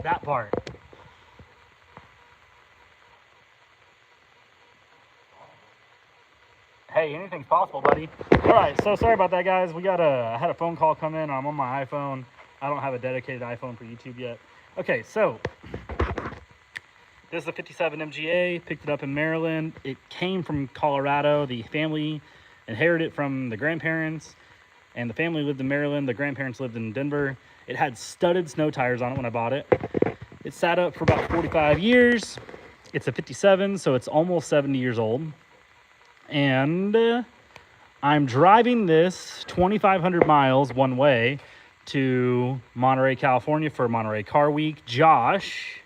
That part. Hey, anything's possible, buddy. All right, so sorry about that, guys. I had a phone call come in. I'm on my iPhone. I don't have a dedicated iPhone for YouTube yet. Okay, so this is a 57 MGA. Picked it up in Maryland. It came from Colorado. The family inherited it from the grandparents, and the family lived in Maryland. The grandparents lived in Denver. It had studded snow tires on it when I bought it. It sat up for about 45 years. It's a 57, so it's almost 70 years old. And I'm driving this 2,500 miles one way to Monterey, California for Monterey Car Week. Josh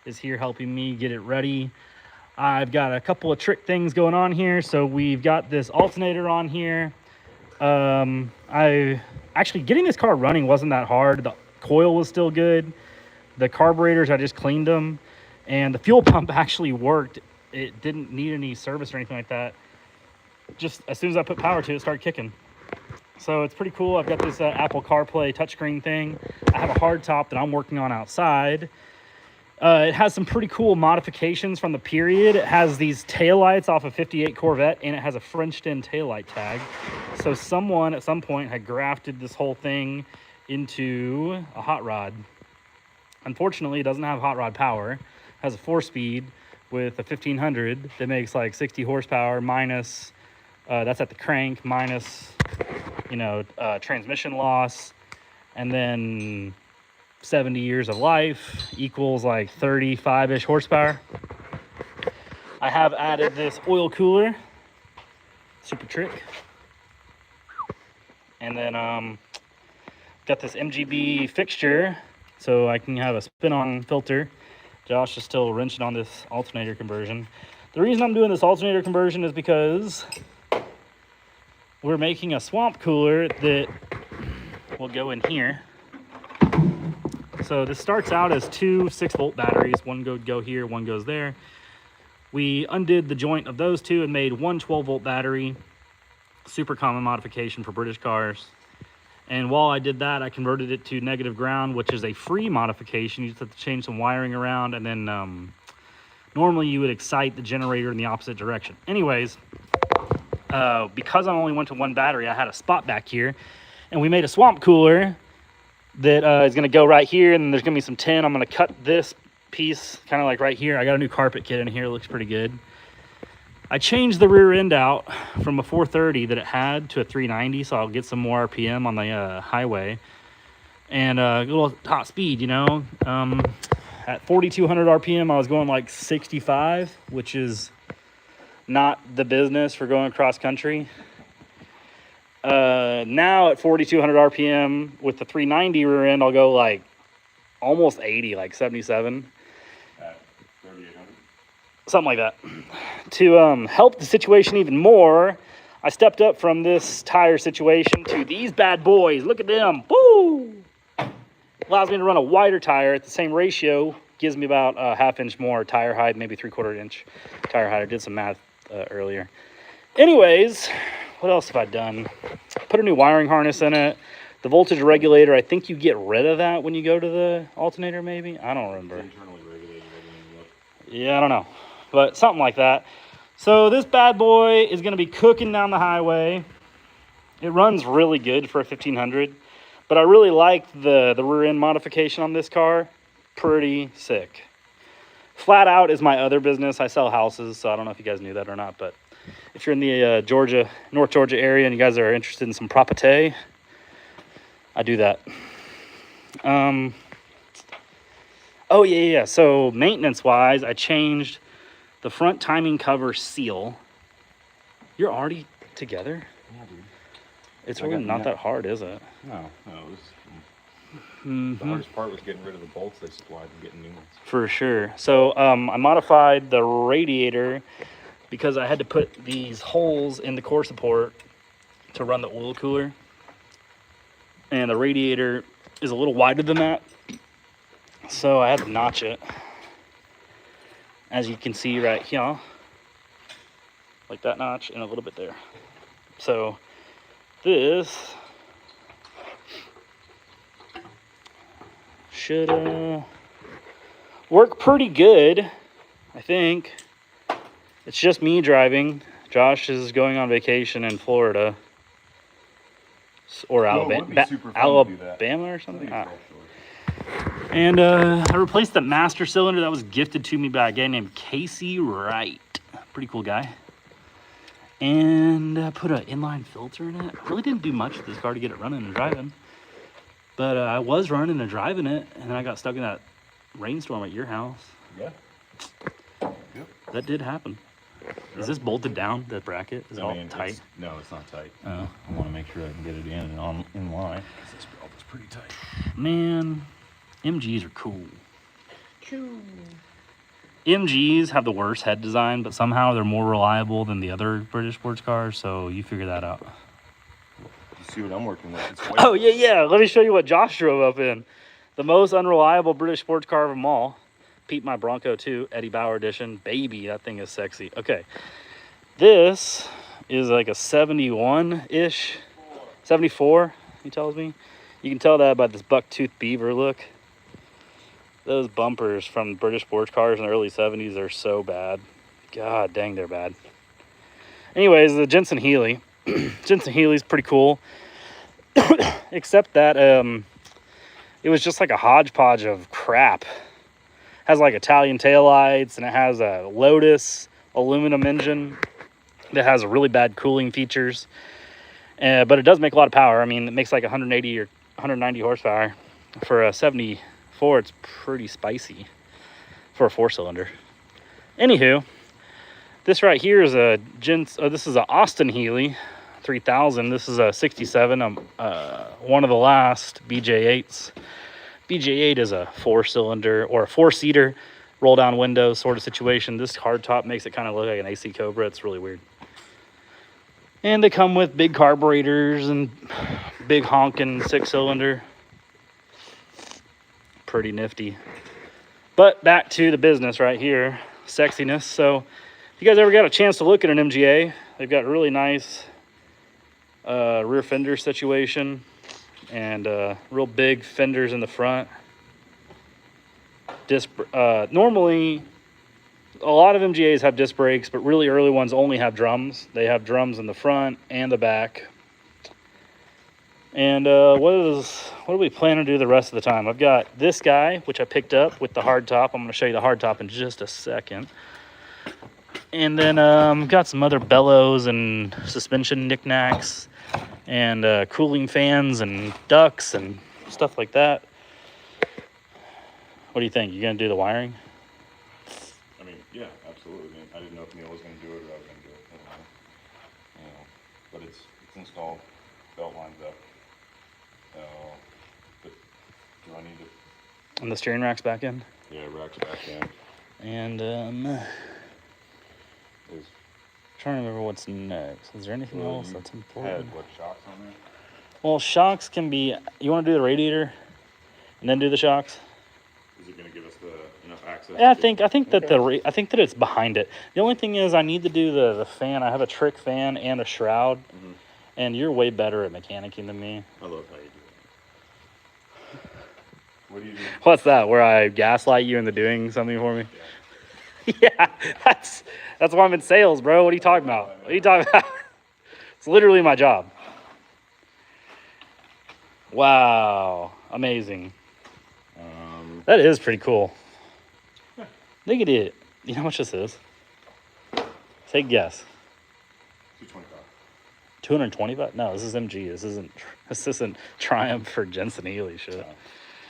is here helping me get it ready. I've got a couple of trick things going on here. So we've got this alternator on here. Actually getting this car running wasn't that hard. The coil was still good. The carburetors, I just cleaned them. And the fuel pump actually worked. It didn't need any service or anything like that. Just as soon as I put power to it, it started kicking. So it's pretty cool. I've got this Apple CarPlay touchscreen thing. I have a hard top that I'm working on outside. It has some pretty cool modifications from the period. It has these taillights off a 58 Corvette, and it has a Frenched-in taillight tag. So someone at some point had grafted this whole thing into a hot rod. Unfortunately, it doesn't have hot rod power. It has a 4-speed with a 1500 that makes like 60 horsepower minus... that's at the crank, minus, transmission loss, and then 70 years of life equals like 35-ish horsepower. I have added this oil cooler, super trick. And then got this MGB fixture so I can have a spin-on filter. Josh is still wrenching on this alternator conversion. The reason I'm doing this alternator conversion is because we're making a swamp cooler that will go in here. So this starts out as two 6-volt batteries. One would go here, one goes there. We undid the joint of those two and made one 12-volt battery. Super common modification for British cars. And while I did that, I converted it to negative ground, which is a free modification. You just have to change some wiring around, and then normally you would excite the generator in the opposite direction. Anyways, because I only went to one battery, I had a spot back here, and we made a swamp cooler that is going to go right here, and there's going to be some tin. I'm going to cut this piece kind of like right here. I got a new carpet kit in here. It looks pretty good. I changed the rear end out from a 430 that it had to a 390, so I'll get some more RPM on the highway. And a little top speed, At 4,200 RPM, I was going like 65, which is not the business for going cross country. Now at 4,200 RPM with the 390 rear end, I'll go like almost 80, like 77. At 3,800? Something like that. To help the situation even more, I stepped up from this tire situation to these bad boys. Look at them. Woo! Allows me to run a wider tire at the same ratio. Gives me about a half-inch more tire height, maybe 3/4 inch tire height. I did some math earlier. Anyways, what else have I done? Put a new wiring harness in it. The voltage regulator, I think you get rid of that when you go to the alternator, maybe? I don't remember. Internally regulated. Yeah, I don't know. But something like that. So this bad boy is going to be cooking down the highway. It runs really good for a 1500. But I really like the rear end modification on this car. Pretty sick. Flat Out is my other business. I sell houses, so I don't know if you guys knew that or not. But if you're in the North Georgia area and you guys are interested in some property, I do that. Oh, yeah. So maintenance-wise, I changed the front timing cover seal. You're already together? Yeah, dude. It's really not that hard, is it? No. The hardest part was getting rid of the bolts they supplied and getting new ones. For sure. So I modified the radiator because I had to put these holes in the core support to run the oil cooler. And the radiator is a little wider than that. So I had to notch it. As you can see right here. Like that notch and a little bit there. So this should work pretty good, I think. It's just me driving. Josh is going on vacation in Florida. Or Well, it would be super fun to do that. Alabama or something. I think it's And I replaced the master cylinder that was gifted to me by a guy named Casey Wright. Pretty cool guy. And put an inline filter in it. I really didn't do much with this car to get it running and driving. But I was running and driving it, and then I got stuck in that rainstorm at your house. Yeah. Yep. That did happen. Is this bolted down, the bracket? Is it all tight? No, it's not tight. Oh. I want to make sure I can get it in and in line. This belt is pretty tight. Man, MGs are cool. MGs have the worst head design, but somehow they're more reliable than the other British sports cars, so you figure that out. You see what I'm working with? It's Oh, yeah. Let me show you what Josh drove up in. The most unreliable British sports car of them all. Pete my Bronco 2, Eddie Bauer edition. Baby, that thing is sexy. Okay. This is like a 71-ish. 74, he tells me. You can tell that by this buck-tooth beaver look. Those bumpers from British sports cars in the early 70s are so bad. God dang, they're bad. Anyways, the Jensen Healy. Jensen Healy's pretty cool. Except that it was just like a hodgepodge of crap. Has like Italian taillights, and it has a Lotus aluminum engine that has really bad cooling features. But it does make a lot of power. I mean, it makes like 180 or 190 horsepower. For a 74, it's pretty spicy for a 4-cylinder. Anywho, this right here is this is a Austin Healey 3000. This is a 67. One of the last BJ8s. BJ8 is a 4-cylinder or a 4-seater roll down window sort of situation. This hardtop makes it kind of look like an AC Cobra. It's really weird. And they come with big carburetors and big honking 6-cylinder. Pretty nifty. But back to the business right here, sexiness. So if you guys ever got a chance to look at an MGA, they've got really nice rear fender situation. And real big fenders in the front. Normally, a lot of MGAs have disc brakes, but really early ones only have drums. They have drums in the front and the back. And what do we plan to do the rest of the time? I've got this guy, which I picked up with the hard top. I'm going to show you the hard top in just a second. And then got some other bellows and suspension knickknacks. And cooling fans and ducts and stuff like that. What do you think? You gonna do the wiring? I mean, yeah, absolutely. I didn't know if Neil was gonna do it or I was gonna do it. You know, but it's installed. Belt lines up. But do I need to? And the steering rack's back in. Yeah, rack's back in. And trying to remember what's next. Is there anything else that's important? Had what shocks on there? Well, shocks can be. You want to do the radiator, and then do the shocks. Is it going to give us enough access? Yeah, I think that I think that it's behind it. The only thing is I need to do the fan. I have a trick fan and a shroud, and you're way better at mechanicking than me. I love how you do it. What do you do? What's that? Where I gaslight you into doing something for me? Yeah, that's why I'm in sales, bro. What are you talking about? What are you talking about? It's literally my job. Wow, amazing. That is pretty cool. Look at it. You know how much this is? Take a guess. $225. $225? No, this is MG. This isn't Triumph or Jensen Healy shit.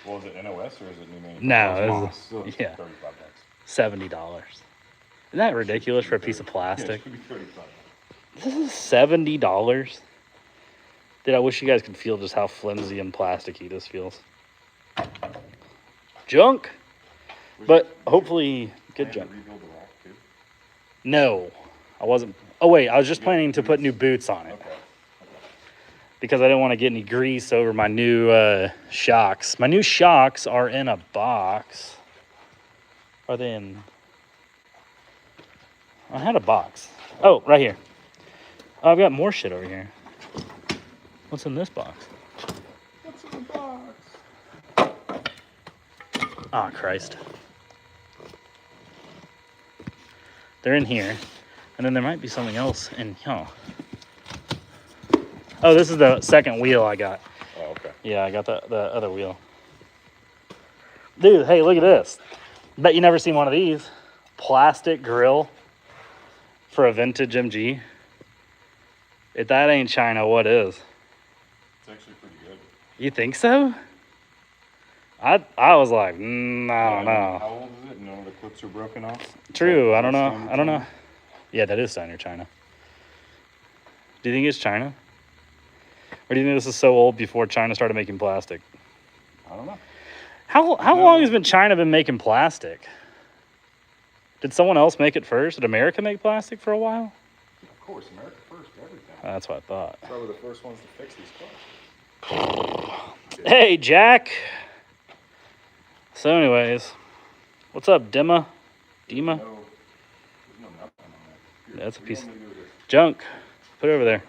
Well, is it NOS or is it new manufactured? No, it's yeah. $35. $70. Isn't that ridiculous for a piece of plastic? Yeah, it should be $35. This is $70. Dude, I wish you guys could feel just how flimsy and plasticky this feels. Junk, but hopefully good junk. Rebuild the rack too? No, I wasn't. Oh wait, I was just planning to put new boots on it. Okay. Because I didn't want to get any grease over my new shocks. My new shocks are in a box. Are they in? I had a box. Oh, right here. Oh, I've got more shit over here. What's in this box? What's in the box? Oh, Christ. They're in here. And then there might be something else in here. Oh, this is the second wheel I got. Oh, okay. Yeah, I got the other wheel. Dude, hey, look at this. Bet you never seen one of these. Plastic grill for a vintage MG. If that ain't China, what is? It's actually pretty good. You think so? I was like, I don't know. How old is it? None of the clips are broken off. True, I don't know. Standard I don't know. China? Yeah, that is standard China. Do you think it's China? Or do you think this is so old before China started making plastic? I don't know. How long has China been making plastic? Did someone else make it first? Did America make plastic for a while? Of course, America first, everything. That's what I thought. Probably the first ones to fix these cars. Hey, Jack. So anyways, what's up, Dima? No, Dima? there's no nothing on that. Here, That's a what do you piece want me to do with this? junk. Put it over there.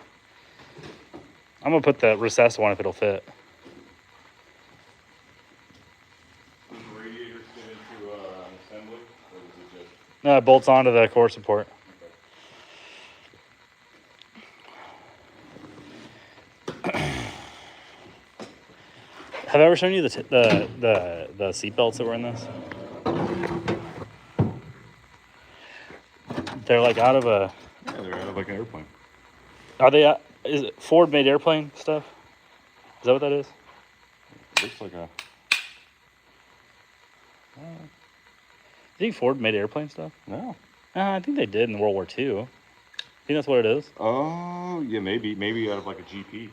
I'm gonna put the recessed one if it'll fit. Does the radiators fit into an assembly, or is it just? No, it bolts onto the core support. Have I ever shown you the seat belts that were in this? They're like out of a. Yeah, they're out of like an airplane. Are they? Is it Ford made airplane stuff? Is that what that is? It looks like a. You think Ford made airplane stuff? No. I think they did in World War II. Think that's what it is? Oh, yeah, maybe out of like a GP.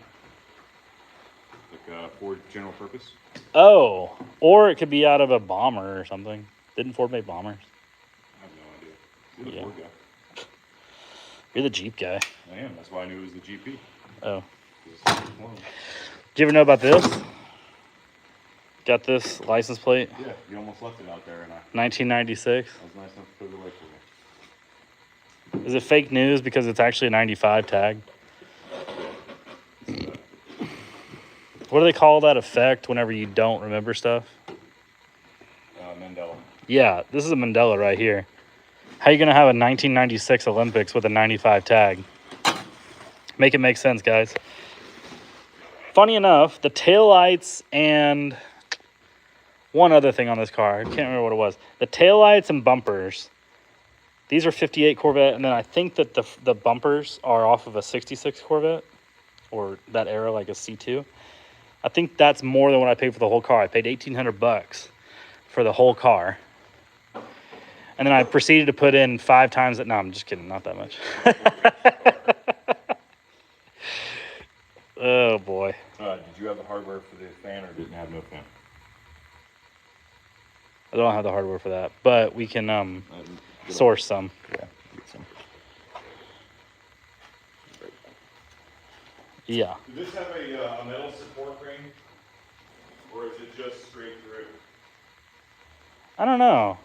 Like Ford General Purpose. Oh, or it could be out of a bomber or something. Didn't Ford make bombers? I have no idea. You're the Yeah. Ford guy. You're the Jeep guy. I am. That's why I knew it was the GP. Oh. 'Cause it's one. Did you ever know about this? Got this license plate, Yeah, you almost left it out there, and I 1996. was nice enough to put it away for you. Is it fake news because it's actually a 95 tag? What do they call that effect whenever you don't remember stuff? Mandela. Yeah, this is a Mandela right here. How you gonna have a 1996 Olympics with a 95 tag? Make it make sense, guys. Funny enough, the taillights and one other thing on this car, I can't remember what it was. The taillights and bumpers, these are 58 Corvette, and then I think that the bumpers are off of a 66 Corvette, or that era, like a C2. I think that's more than what I paid for the whole car. I paid $1,800 for the whole car. And then I proceeded to put in 5 times that. No, I'm just kidding. Not that much. Oh, boy. Did you have the hardware for the fan, or didn't have no fan? I don't have the hardware for that. But we can source some. Yeah, get some. Yeah. Does this have a metal support ring, or is it just straight through? I don't know.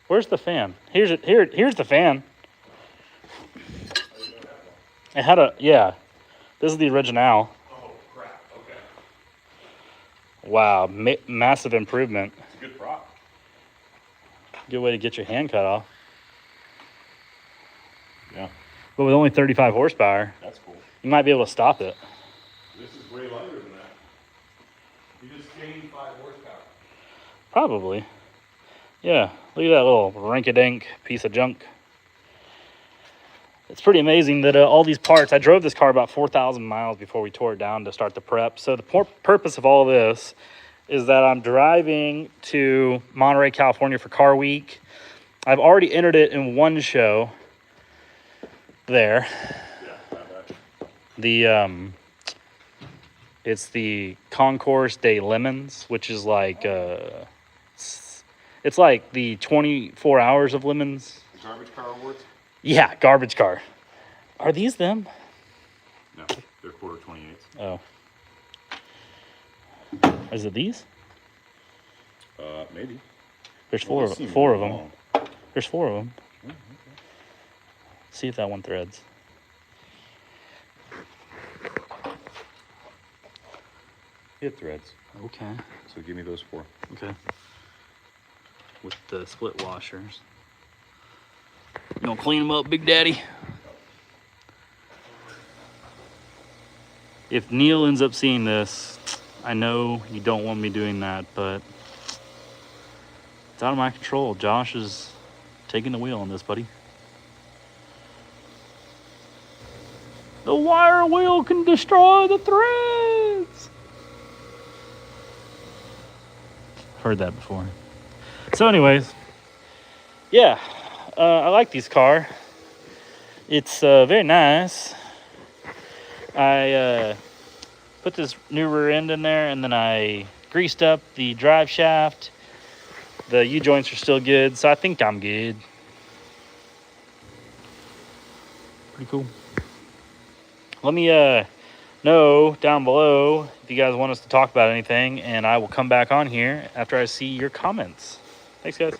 Where's the fan? Here's the fan. It had a, yeah. This is the original. Oh crap! Okay. Wow, massive improvement. It's a good prop. Good way to get your hand cut off. Yeah, But with only 35 horsepower, that's cool. you might be able to stop it. This is way lighter than that. You just gained 5 horsepower. Probably. Yeah, look at that little rink-a-dink piece of junk. It's pretty amazing that all these parts, I drove this car about 4,000 miles before we tore it down to start the prep. So the purpose of all this is that I'm driving to Monterey, California for Car Week. I've already entered it in one show there. The it's the Concours des Lemons, which is like it's like the 24 hours of lemons. The garbage car awards? Yeah, garbage car. Are these them? No, they're quarter 28s. Oh. Is it these? Maybe. There's Well, four they seem of them. long. There's 4 of them. Oh, okay. See if that one threads. It threads. Okay. So give me those 4. Okay. with the split washers. You gonna clean them up, Big Daddy? If Neil ends up seeing this, I know you don't want me doing that, but it's out of my control. Josh is taking the wheel on this, buddy. The wire wheel can destroy the threads. Heard that before. So anyways, yeah, I like this car. It's very nice. I put this new rear end in there, and then I greased up the drive shaft. The U-joints are still good, so I think I'm good. Pretty cool. Let me know down below if you guys want us to talk about anything, and I will come back on here after I see your comments. Thanks, guys.